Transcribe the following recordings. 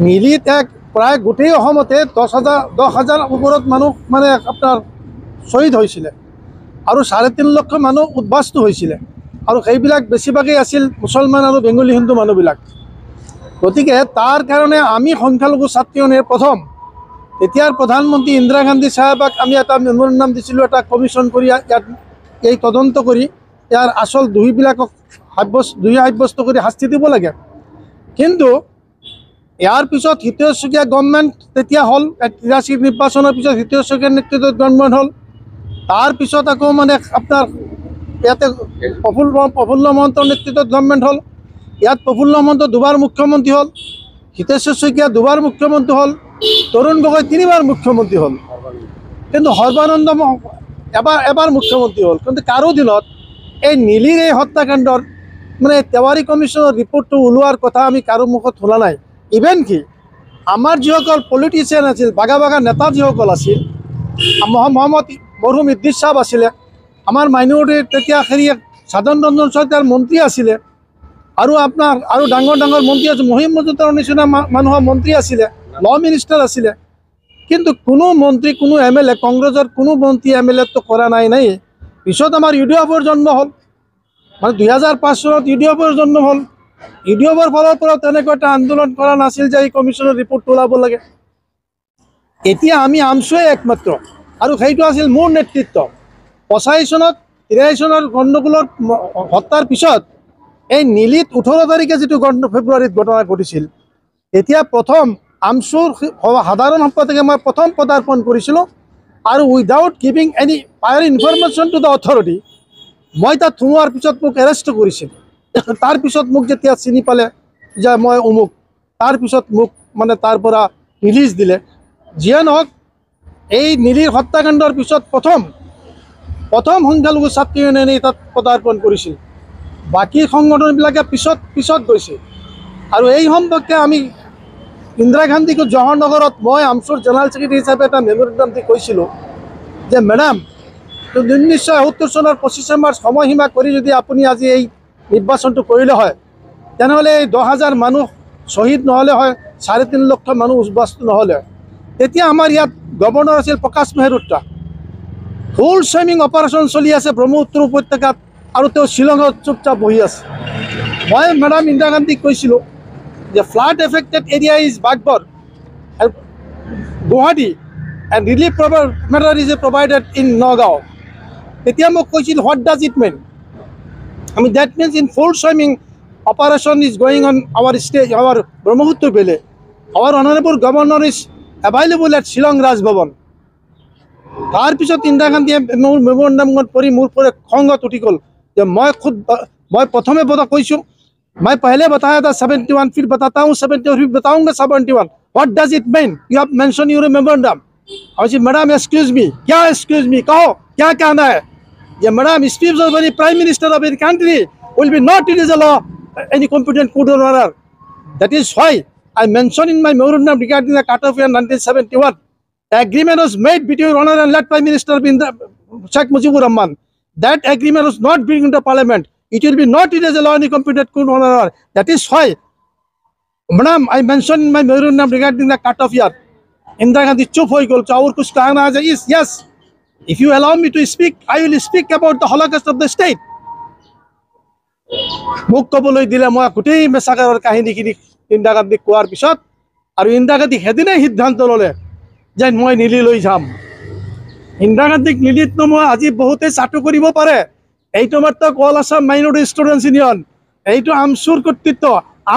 মিলিত এক প্ৰায় গোটেই অসমতে 10,000 ওপৰত মানুহ মানে আপোনাৰ শ্বহীদ হৈছিলে আৰু 3.5 লক্ষ মানুহ উদ্বাস্তু হৈছিলে আৰু সেইবিলাক বেছিভাগেই আছিল মুছলমান আৰু বেংগলী হিন্দু মানুহবিলাক। গতিকে তাৰ কাৰণে আমি সংখ্যালঘু ছাত্ৰ ইউনিয়নে প্ৰথম এতিয়াৰ প্ৰধানমন্ত্ৰী ইন্দিৰা গান্ধী সাহেবক আমি এটা মেমৰেণ্ডাম দিছিলোঁ, এটা কমিশ্যন কৰি ইয়াত এই তদন্ত কৰি ইয়াৰ আচল দোষীবিলাকক সাব্যস্ত কৰি শাস্তি দিব লাগে। কিন্তু ইয়াৰ পিছত হিতেশ শইকীয়া গভৰ্ণমেণ্ট তেতিয়া হ'ল, 83 নিৰ্বাচনৰ পিছত হিতেশ শইকীয়াৰ নেতৃত্বত গভৰ্ণমেণ্ট হ'ল। তাৰপিছত আকৌ মানে আপোনাৰ ইয়াতে প্ৰফুল্ল মহন্তৰ নেতৃত্বত গভৰ্ণমেণ্ট হ'ল। ইয়াত প্ৰফুল্ল মহন্ত দুবাৰ মুখ্যমন্ত্ৰী হ'ল, হিতেশ শইকীয়া দুবাৰ মুখ্যমন্ত্ৰী হ'ল, তৰুণ গগৈ 3বাৰ মুখ্যমন্ত্ৰী হ'ল, কিন্তু সৰ্বানন্দ এবাৰ মুখ্যমন্ত্ৰী হ'ল। কিন্তু কাৰো দিনত এই নীলিৰ এই হত্যাকাণ্ডৰ মানে তেওৱাৰী কমিশ্যনৰ ৰিপৰ্টটো ওলোৱাৰ কথা আমি কাৰো মুখত শুনা নাই। ইভেন কি আমাৰ যিসকল পলিটিচিয়ান আছিল, বাগা নেতা যিসকল আছিল, মহম্মদ মৰহুম ইদ্ৰিছ সাহেব আছিলে, আমাৰ মাইনৰিটিৰ তেতিয়া সাধন ৰঞ্জন চৰকাৰ মন্ত্ৰী আছিলে, আৰু আপোনাৰ আৰু ডাঙৰ মন্ত্ৰী আছে, মহিম মজুমদাৰৰ নিচিনা মানুহৰ মন্ত্ৰী আছিলে, ল মিনিষ্টাৰ আছিলে। কিন্তু কোনো মন্ত্ৰী, কোনো MLA, কংগ্ৰেছৰ কোনো মন্ত্ৰী MLAটো কৰা নাই। পিছত আমাৰ UDFৰ জন্ম হ'ল, মানে 2005 চনত UDFৰ জন্ম হ'ল। UDFৰ ফালৰ পৰা তেনেকুৱা এটা আন্দোলন কৰা নাছিল যে এই কমিশ্যনৰ ৰিপৰ্ট ওলাব লাগে। এতিয়া আমি আমছুৱে একমাত্ৰ, আৰু সেইটো আছিল মোৰ নেতৃত্ব। 85 চনত 83 চনৰ গণ্ডগোলৰ হত্যাৰ পিছত এই নীলিত 18 তাৰিখে যিটো ফেব্ৰুৱাৰীত ঘটনা ঘটিছিল, এতিয়া প্ৰথম আমছুৰ সাধাৰণ সম্পাদকে মই প্ৰথম পদাৰ্পণ কৰিছিলোঁ, আৰু without giving any প্ৰায়ৰ information to the authority মই তাত সোমোৱাৰ পিছত মোক এৰেষ্ট কৰিছিল। তাৰপিছত মোক যেতিয়া চিনি পালে যে মই অমুক, তাৰপিছত মোক মানে তাৰ পৰা ৰিলিজ দিলে। যিয়ে নহওক, এই নীলিৰ হত্যাকাণ্ডৰ পিছত প্ৰথম সংখ্যালঘু ছাত্ৰ ইউনিয়নে তাত পদাৰ্পণ কৰিছিল। বাকী সংগঠনবিলাকে পিছত গৈছে। আৰু এই সম্পৰ্কে আমি ইন্দিৰা গান্ধীক জৱাহৰনগৰত মই আমছুৰ জেনেৰেল ছেক্ৰেটাৰী হিচাপে এটা মেমৰেণ্ডাম দি কৈছিলোঁ যে মেডাম, 1971 চনৰ 25 মাৰ্চ সময়সীমা কৰি যদি আপুনি আজি এই নিৰ্বাচনটো কৰিলে হয়, তেনেহ'লে এই 10,000 মানুহ শ্বহীদ নহ'লে হয়, 3.5 লক্ষ মানুহ উদ্বাস্তু নহ'লে হয়। তেতিয়া আমাৰ ইয়াত গভৰ্ণৰ আছিল প্ৰকাশ মেহৰোত্ৰা। ফুল চুইমিং অপাৰেশ্যন চলি আছে ব্ৰহ্মপুত্ৰ উপত্যকাত, আৰু তেওঁ শ্বিলঙত চুপচাপ বহি আছে। মই মেডাম ইন্দিৰা গান্ধীক কৈছিলোঁ যে flood affected area is Baghbar and Guwahati, and relief matter is provided in Nagaon. তেতিয়া মোক কৈছিল, what does it mean? I mean, that means in full swimming operation is going on our state, our Brahmaputra Valley. Our honorable governor is available at Shillong Raj Bhavan. তাৰপিছত ইন্দিৰা গান্ধীয়ে মোৰ মেমৰেণ্ডামত পঢ়ি মোৰ পৰা খঙত উঠি গ'ল যে মই প্ৰথমে কৈছোঁ, मैं पहले बताया था 71, फिर बताता हूँ 71, फिर बताऊंगा 71. What does it mean? You have mentioned your memorandum. I said, madam excuse me, क्या एक्सक्यूज मी, कहो क्या कहना है? ये madam speech of any prime minister of any country will be not it is a law any competent court or order. That is why I mentioned in my memorandum regarding the cut-off year 1971. The agreement was made between your honor and late prime minister Sheikh Mujibur Rahman. That agreement was not bring into parliament. It will be not it as a law any competent court or order. That is why, madam, I mentioned in my memorandum regarding the cut-off year. Indira Gandhi chup hoi gol, aur kuch kahna hai? Yes, if you allow me to speak, I will speak about the Holocaust of the state. মোক ক'বলৈ দিলে মই গোটেই মেছাকাৰৰ কাহিনীখিনি ইন্দিৰা গান্ধীক কোৱাৰ পিছত, আৰু ইন্দিৰা গান্ধী সেদিনাই সিদ্ধান্ত ল'লে যে মই নীলিলৈ যাম। ইন্দিৰা গান্ধীক নীলিত নমোৱা আজি বহুতে চাটু কৰিব পাৰে। এইটো মাত্ৰ all Assam minority students union, এইটো আমছুৰ কৰ্তৃত্ব,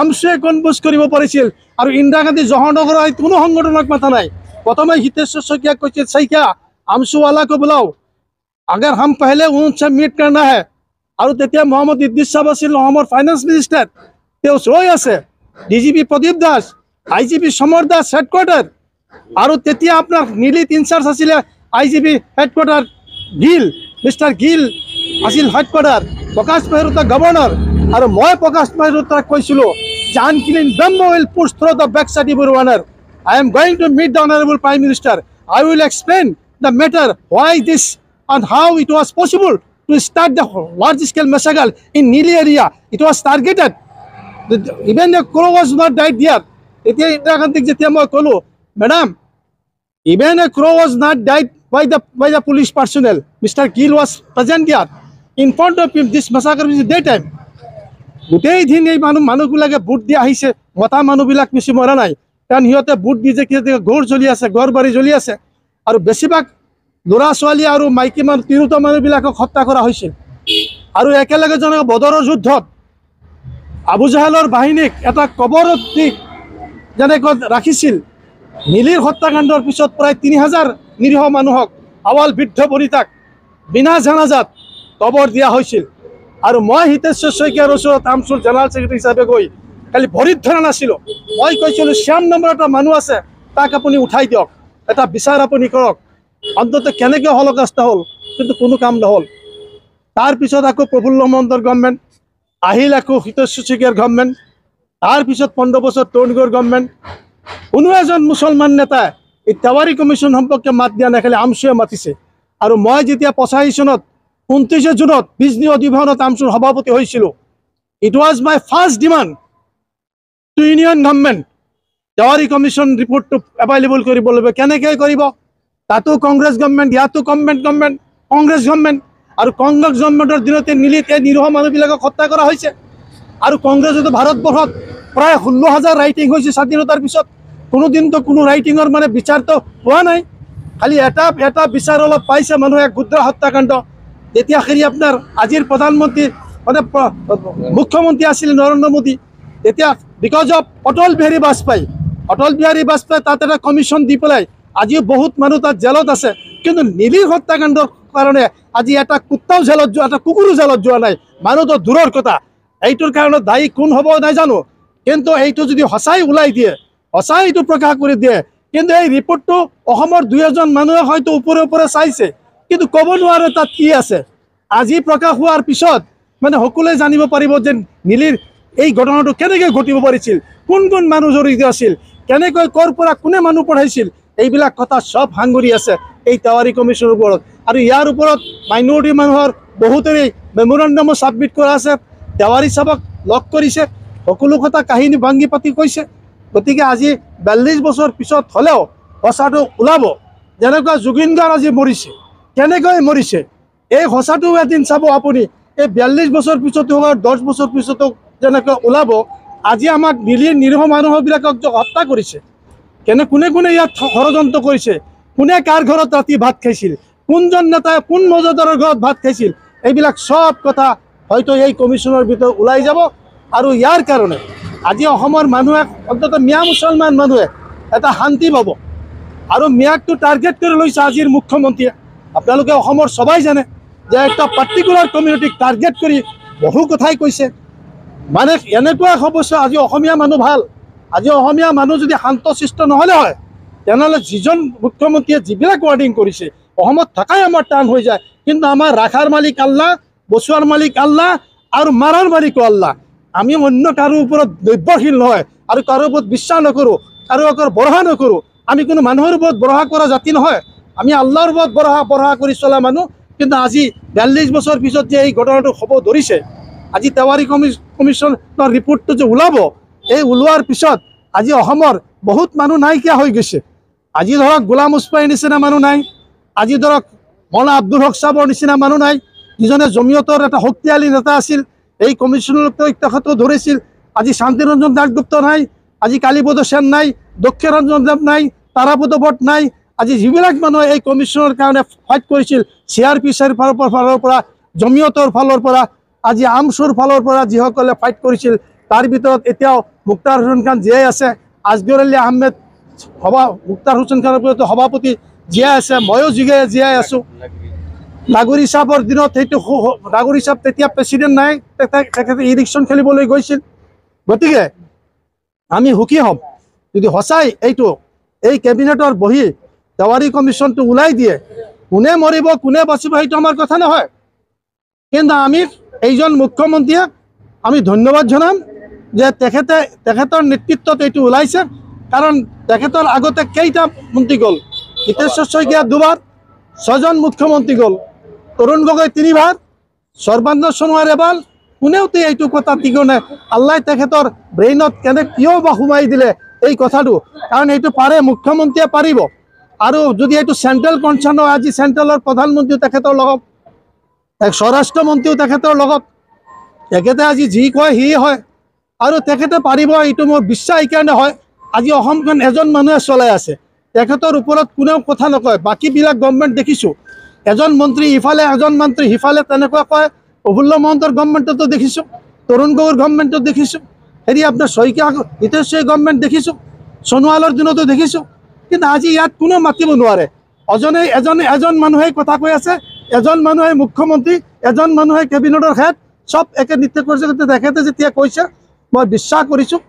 আমছুৱে কনভিন্স কৰিব পাৰিছিল। আৰু ইন্দিৰা গান্ধী জৱাহৰনগৰৰ কোনো সংগঠনক মাতা নাই। প্ৰথমে হিতেশ শইকীয়াক কৈছিল, শইকীয়া আমছু वाला को बुलाओ, अगर हम पहले उनसे मीट करना है। আৰু তেতিয়া মহম্মদ ইদ্ৰিছ সাহেব আছিল অসমৰ ফাইনেন্স মিনিষ্টাৰ, তেওঁ ৰৈ আছে। DGP প্ৰদীপ দাস, IGP সমৰ দাস হেডকোৱাৰ্টাৰ, আৰু তেতিয়া আপোনাৰ নীলিত ইনচাৰ্জ আছিলে IGP headquarter Gill, mister Gill আছিল হেডকোৱাৰ্টাৰ, প্ৰকাশ মেহৰোত্ৰা গভৰ্ণৰ। আৰু মই প্ৰকাশ মেহৰোত্ৰাক কৈছিলোঁ যে unclean Brahmo will push through the backside of your honor. I am going to meet the honorable prime minister. I will explain the matter, why this and how it was possible to start the large-scale massacre in Nili area. It was targeted. Even the crow was not died there. তেতিয়া ইন্দিৰা গান্ধীক যেতিয়া মই ক'লোঁ, madam, even a crow was not died by the police personnel. Mr. Gill was present there. In front of him, this massacre was daytime. গোটেই দিন এই মানুহবিলাকে vote দি আহিছে, মতা মানুহবিলাক বেছি মৰা নাই, কাৰণ সিহঁতে ভোট দি যে ঘৰ জ্বলি আছে, ঘৰ বাৰী জ্বলি আছে, আৰু বেছিভাগ ল'ৰা ছোৱালী আৰু মাইকী মানুহ তিৰোতা মানুহবিলাকক হত্যা কৰা হৈছিল। আৰু একেলগে যেনেকৈ বদৰৰ যুদ্ধত আবু জাহেলৰ বাহিনীক এটা কবৰত দি যেনেকৈ ৰাখিছিল, নীলিৰ হত্যাকাণ্ডৰ পিছত প্ৰায় 3000 নিৰীহ মানুহক আৱাল বৃদ্ধ বনিতাক বিনা জানাজাত কবৰ দিয়া হৈছিল। আৰু মই হিতেশ্বৰ শইকীয়াৰ ওচৰত আমচুৰ জেনেৰেল ছেক্ৰেটাৰী হিচাপে গৈ খালি ভৰিত ধৰা নাছিলোঁ, মই কৈছিলোঁ শ্যাম নম্বৰ এটা মানুহ আছে, তাক আপুনি উঠাই দিয়ক, এটা বিচাৰ আপুনি কৰক, অন্ততঃ কেনেকৈ হল'কাষ্ট হ'ল, কিন্তু কোনো কাম নহ'ল। তাৰপিছত আকৌ প্ৰফুল্ল মহন্তৰ গভৰ্ণমেণ্ট আহিল, আকৌ হিতেশ্বৰ শইকীয়াৰ গভৰ্ণমেণ্ট, তাৰপিছত 15 বছৰ তৰুণগড় গভৰ্ণমেণ্ট। কোনো এজন মুছলমান নেতাই এই তেওৱাৰী কমিশ্যন সম্পৰ্কে মাত দিয়া নাই, খালি আমচুৱে মাতিছে। আৰু মই যেতিয়া 85 চনত 29 জুনত বিজনী অধিৱেশনত আমচুৰ সভাপতি হৈছিলোঁ, it was my first demand to union government, Tewari commission ৰিপৰ্টটো এভেইলেবল কৰিব লাগিব। কেনেকৈ কৰিব? তাতো কংগ্ৰেছ গভৰ্ণমেণ্ট, ইয়াতো কংগ্ৰেছ গভৰ্ণমেণ্ট, আৰু কংগ্ৰেছ গভৰ্ণমেণ্টৰ দিনতে নীলিত এই নিৰীহ মানুহবিলাকক হত্যা কৰা হৈছে। আৰু কংগ্ৰেছতো ভাৰতবৰ্ষত প্ৰায় 16,000 ৰাইটিং হৈছে স্বাধীনতাৰ পিছত, কোনোদিনতো কোনো ৰাইটিঙৰ মানে বিচাৰটো হোৱা নাই, খালি এটা বিচাৰ অলপ পাইছে মানুহে, গুজৰাট হত্যাকাণ্ড। তেতিয়া সেই আপোনাৰ আজিৰ প্ৰধানমন্ত্ৰী মানে মুখ্যমন্ত্ৰী আছিল নৰেন্দ্ৰ মোদী, তেতিয়া বিকজ অফ অটল বিহাৰী বাজপেয়ী তাত এটা কমিশ্যন দি পেলাই আজিও বহুত মানুহ তাত জেলত আছে। কিন্তু নীলিৰ হত্যাকাণ্ডৰ কাৰণে আজি এটা কুত্তাও জেলত যোৱা, এটা কুকুৰো জেলত যোৱা নাই, মানুহতো দূৰৰ কথা। এইটোৰ কাৰণে দায়ী কোন হ'ব নাজানো, কিন্তু এইটো যদি সঁচাই ওলাই দিয়ে, সঁচাই এইটো প্ৰকাশ কৰি দিয়ে, কিন্তু এই ৰিপৰ্টটো অসমৰ 2-এজন মানুহে হয়তো ওপৰে চাইছে, কিন্তু ক'ব নোৱাৰে তাত কি আছে। আজি প্ৰকাশ হোৱাৰ পিছত মানে সকলোৱে জানিব পাৰিব যে নীলিৰ এই ঘটনাটো কেনেকৈ ঘটিব পাৰিছিল, কোন মানুহ জড়িত আছিল, কেনেকৈ ক'ৰ পৰা কোনে মানুহ পঠাইছিল, এইবিলাক কথা সব সাঙুৰি আছে এই তেওৱাৰী কমিশ্যনৰ ওপৰত। আৰু ইয়াৰ ওপৰত মাইনৰিটি মানুহৰ বহুতৰে মেমৰেণ্ডামো ছাবমিট কৰা আছে, তেওৱাৰী চাহাবক লগ কৰিছে, সকলো কথা কাহিনী ভাঙি পাতি কৈছে। গতিকে আজি 42 বছৰ পিছত হ'লেও সঁচাটো ওলাব। যেনেকুৱা জুবিন গাৰ্গ আজি মৰিছে, কেনেকৈ মৰিছে, এই সঁচাটো এদিন চাব আপুনি। এই 42 বছৰ পিছতো হোৱাৰ 10 বছৰ পিছতো যেনেকৈ ওলাব। আজি আমাক নিৰীহ মানুহবিলাকক হত্যা কৰিছে, কোনে ইয়াত ষড়যন্ত্ৰ কৰিছে, কোনে কাৰ ঘৰত ৰাতি ভাত খাইছিল, কোনজন নেতাই কোন মৌজাদাৰৰ ঘৰত ভাত খাইছিল, এইবিলাক সব কথা হয়তো এই কমিশ্যনৰ ভিতৰত ওলাই যাব। আৰু ইয়াৰ কাৰণে আজি অসমৰ মানুহে অন্ততঃ মিয়া মুছলমান মানুহে এটা শান্তি পাব। আৰু মিয়াকটো টাৰ্গেট কৰি লৈছে আজিৰ মুখ্যমন্ত্ৰীয়ে। আপোনালোকে অসমৰ সবাই জানে যে একটা পাৰ্টিকুলাৰ কমিউনিটিক টাৰ্গেট কৰি বহু কথাই কৈছে। মানে এনেকুৱা অৱস্থা, আজি অসমীয়া মানুহ ভাল, আজি অসমীয়া মানুহ যদি শান্তশিষ্ট নহ'লে হয়, তেনেহ'লে যিজন মুখ্যমন্ত্ৰীয়ে যিবিলাক ৱাৰ্ডিং কৰিছে, অসমত থকাই আমাৰ টান হৈ যায়। কিন্তু আমাৰ ৰাখাৰ মালিক আল্লাহ, বচোৱাৰ মালিক আল্লাহ, আৰু মাৰাৰ মালিকো আল্লাহ। আমি অন্য কাৰো ওপৰত নিৰ্ভৰশীল নহয়, আৰু কাৰো ওপৰত বিশ্বাস নকৰোঁ, কাৰো ওপৰত ভৰসা নকৰোঁ। আমি কোনো মানুহৰ ওপৰত ভৰসা কৰা জাতি নহয়, আমি আল্লাহৰ ওপৰত ভৰসা কৰি চলা মানুহ। কিন্তু আজি 42 বছৰ পিছত যে এই ঘটনাটো হ'ব ধৰিছে, আজি তেওৱাৰী কমিশ্যনৰ ৰিপৰ্টটো যে ওলাব, এই ওলোৱাৰ পিছত আজি অসমৰ বহুত মানুহ নাইকিয়া হৈ গৈছে। আজি ধৰক গোলাম মুস্তাফাৰ নিচিনা মানুহ নাই, আজি ধৰক মৌলানা আব্দুল হক সাহেবৰ নিচিনা মানুহ নাই, যিজনে জমিয়তৰ এটা শক্তিশালী নেতা আছিল, এই কমিশ্যনক তেখেতক ধৰিছিল। আজি শান্তিৰঞ্জন দাসগুপ্ত নাই, আজি কালীপদ সেন নাই, দক্ষিণৰঞ্জন দেৱ নাই, তাৰাপদ ভট্ট নাই। আজি যিবিলাক মানুহে এই কমিশ্যনৰ কাৰণে ফাইট কৰিছিল, CRPCৰ ফালৰ পৰা, জমিয়তৰ ফালৰ পৰা, আজি আমচুৰ ফালৰ পৰা যিসকলে ফাইট কৰিছিল, তাৰ ভিতৰত এতিয়াও মুক্তাৰ হোসেন খান জীয়াই আছে, আজগৰ আলী আহমেদ মুক্তাৰ হোসেন খানৰ সভাপতি জীয়াই আছে, ময়ো জীয়াই আছোঁ। নাগৰি চাহাবৰ দিনত সেইটো নাগৰি চাহাব তেতিয়া প্ৰেচিডেণ্ট নাই, তেখেতে ইলেকশ্যন খেলিবলৈ গৈছিল। গতিকে আমি সুখী হ'ম যদি সঁচাই এই কেবিনেটৰ বহি তেওৱাৰী কমিশ্যনটো ওলাই দিয়ে। কোনে মৰিব কোনে বাচিব সেইটো আমাৰ কথা নহয়, কিন্তু আমি এইজন মুখ্যমন্ত্ৰীয়ে আমি ধন্যবাদ জনাম যে তেখেতৰ নেতৃত্বত এইটো ওলাইছে। কাৰণ তেখেতৰ আগতে কেইটা মন্ত্ৰী গ'ল, হিতেশ্বৰ শইকীয়া 2বাৰ, 6জন মুখ্যমন্ত্ৰী গ'ল, তৰুণ গগৈ 3বাৰ, সৰ্বানন্দ সোণোৱাল কোনেওতো এইটো কথা ঠিক নাই। আল্লাহ তেখেতৰ ব্ৰেইনত কিয় বা সোমাই দিলে এই কথাটো, কাৰণ এইটো পাৰে মুখ্যমন্ত্ৰীয়ে পাৰিব। আৰু যদি এইটো চেণ্ট্ৰেল কনচাৰ্ণ হয়, আজি চেণ্ট্ৰেলৰ প্ৰধানমন্ত্ৰীও তেখেতৰ লগত, স্বৰাষ্ট্ৰ মন্ত্ৰীও তেখেতৰ লগত, তেখেতে আজি যি কয় সি হয় আৰু তেখেতে পাৰিব, এইটো মোৰ বিশ্বাস এইকাৰণে হয়। আজি অসমখন এজন মানুহে চলাই আছে, তেখেতৰ ওপৰত কোনেও কথা নকয়। বাকীবিলাক গভৰ্ণমেণ্ট দেখিছোঁ, এজন মন্ত্ৰী ইফালে, এজন মন্ত্ৰী সিফালে, তেনেকুৱা কয়। প্ৰফুল্ল মহন্তৰ গভৰ্ণমেণ্টতো দেখিছোঁ, তৰুণ গগৈৰ গভৰ্ণমেণ্টত দেখিছোঁ, আপোনাৰ শইকীয়া হিতেশ্বৰী গভৰ্ণমেণ্ট দেখিছোঁ, সোণোৱালৰ দিনতো দেখিছোঁ। কিন্তু আজি ইয়াত কোনো মাতিব নোৱাৰে। এজন মানুহে কথা কৈ আছে, এজন মানুহে মুখ্যমন্ত্ৰী, এজন মানুহে কেবিনেটৰ হেড, চব একে নৃত্য কৰিছে। তেখেতে যেতিয়া কৈছে মই বিশ্বাস কৰিছোঁ